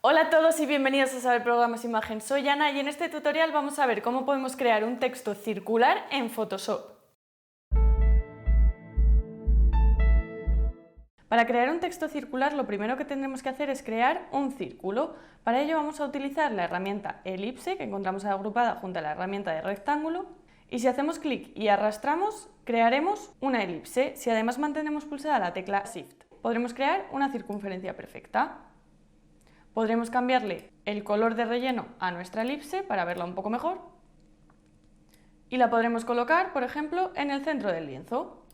Hola a todos y bienvenidos a Saber Programas Imagen. Soy Ana y en este tutorial vamos a ver cómo podemos crear un texto circular en Photoshop. Para crear un texto circular lo primero que tendremos que hacer es crear un círculo. Para ello vamos a utilizar la herramienta elipse que encontramos agrupada junto a la herramienta de rectángulo y si hacemos clic y arrastramos crearemos una elipse. Si además mantenemos pulsada la tecla Shift podremos crear una circunferencia perfecta. Podremos cambiarle el color de relleno a nuestra elipse para verla un poco mejor y la podremos colocar, por ejemplo, en el centro del lienzo.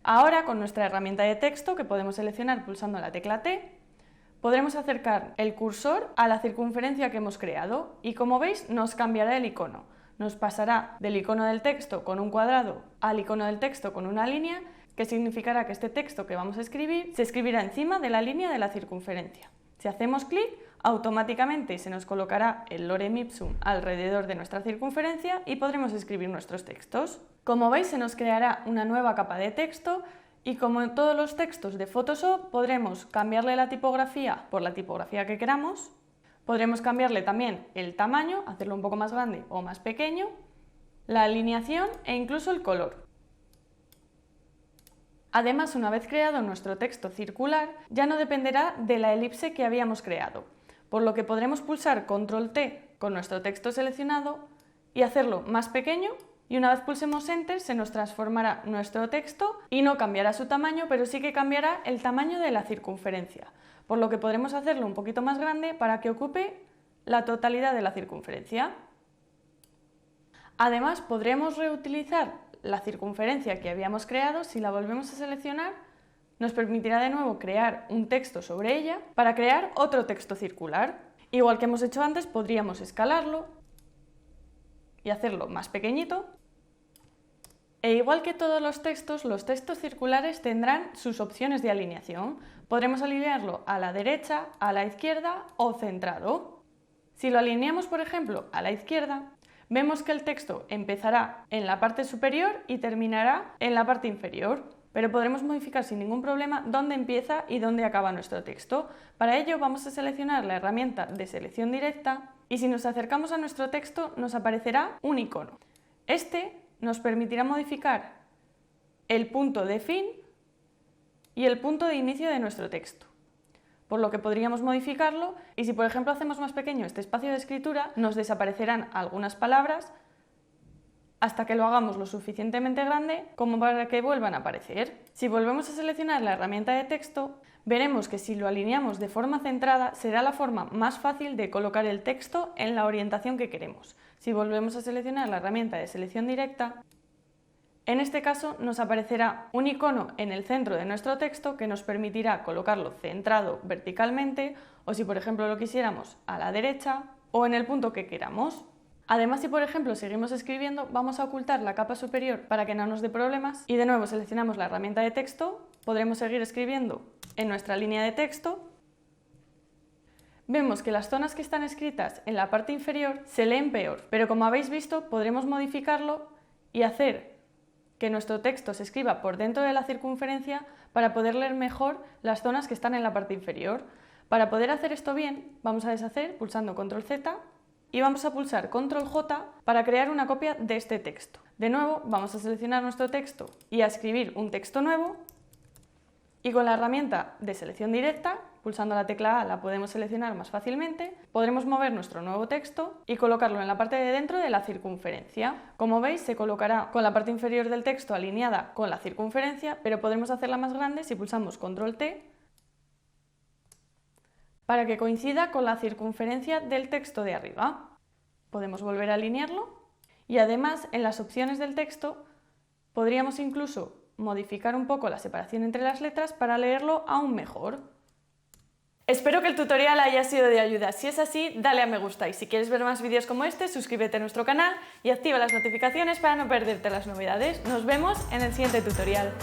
Ahora, con nuestra herramienta de texto, que podemos seleccionar pulsando la tecla T, podremos acercar el cursor a la circunferencia que hemos creado y, como veis, nos cambiará el icono. Nos pasará del icono del texto con un cuadrado al icono del texto con una línea, que significará que este texto que vamos a escribir se escribirá encima de la línea de la circunferencia. Si hacemos clic, automáticamente se nos colocará el lorem ipsum alrededor de nuestra circunferencia y podremos escribir nuestros textos. Como veis, se nos creará una nueva capa de texto y como en todos los textos de Photoshop, podremos cambiarle la tipografía por la tipografía que queramos. Podremos cambiarle también el tamaño, hacerlo un poco más grande o más pequeño, la alineación e incluso el color. Además, una vez creado nuestro texto circular, ya no dependerá de la elipse que habíamos creado, por lo que podremos pulsar Control T con nuestro texto seleccionado y hacerlo más pequeño, y una vez pulsemos Enter se nos transformará nuestro texto y no cambiará su tamaño, pero sí que cambiará el tamaño de la circunferencia, por lo que podremos hacerlo un poquito más grande para que ocupe la totalidad de la circunferencia. Además, podremos reutilizar la circunferencia que habíamos creado. Si la volvemos a seleccionar, nos permitirá de nuevo crear un texto sobre ella para crear otro texto circular. Igual que hemos hecho antes, podríamos escalarlo y hacerlo más pequeñito. E igual que todos los textos circulares tendrán sus opciones de alineación. Podremos alinearlo a la derecha, a la izquierda o centrado. Si lo alineamos, por ejemplo, a la izquierda, vemos que el texto empezará en la parte superior y terminará en la parte inferior, pero podremos modificar sin ningún problema dónde empieza y dónde acaba nuestro texto. Para ello vamos a seleccionar la herramienta de selección directa y si nos acercamos a nuestro texto nos aparecerá un icono. Este nos permitirá modificar el punto de fin y el punto de inicio de nuestro texto, por lo que podríamos modificarlo y si por ejemplo hacemos más pequeño este espacio de escritura nos desaparecerán algunas palabras hasta que lo hagamos lo suficientemente grande como para que vuelvan a aparecer. Si volvemos a seleccionar la herramienta de texto, veremos que si lo alineamos de forma centrada será la forma más fácil de colocar el texto en la orientación que queremos. Si volvemos a seleccionar la herramienta de selección directa, en este caso nos aparecerá un icono en el centro de nuestro texto que nos permitirá colocarlo centrado verticalmente o si por ejemplo lo quisiéramos a la derecha o en el punto que queramos. Además, si por ejemplo seguimos escribiendo, vamos a ocultar la capa superior para que no nos dé problemas y de nuevo seleccionamos la herramienta de texto, podremos seguir escribiendo en nuestra línea de texto. Vemos que las zonas que están escritas en la parte inferior se leen peor, pero como habéis visto podremos modificarlo y hacer que nuestro texto se escriba por dentro de la circunferencia para poder leer mejor las zonas que están en la parte inferior. Para poder hacer esto bien, vamos a deshacer pulsando Control Z y vamos a pulsar Control J para crear una copia de este texto. De nuevo, vamos a seleccionar nuestro texto y a escribir un texto nuevo y con la herramienta de selección directa, pulsando la tecla A la podemos seleccionar más fácilmente, podremos mover nuestro nuevo texto y colocarlo en la parte de dentro de la circunferencia. Como veis, se colocará con la parte inferior del texto alineada con la circunferencia, pero podremos hacerla más grande si pulsamos Control T para que coincida con la circunferencia del texto de arriba. Podemos volver a alinearlo y además en las opciones del texto podríamos incluso modificar un poco la separación entre las letras para leerlo aún mejor. Espero que el tutorial haya sido de ayuda. Si es así, dale a me gusta y si quieres ver más vídeos como este, suscríbete a nuestro canal y activa las notificaciones para no perderte las novedades. Nos vemos en el siguiente tutorial.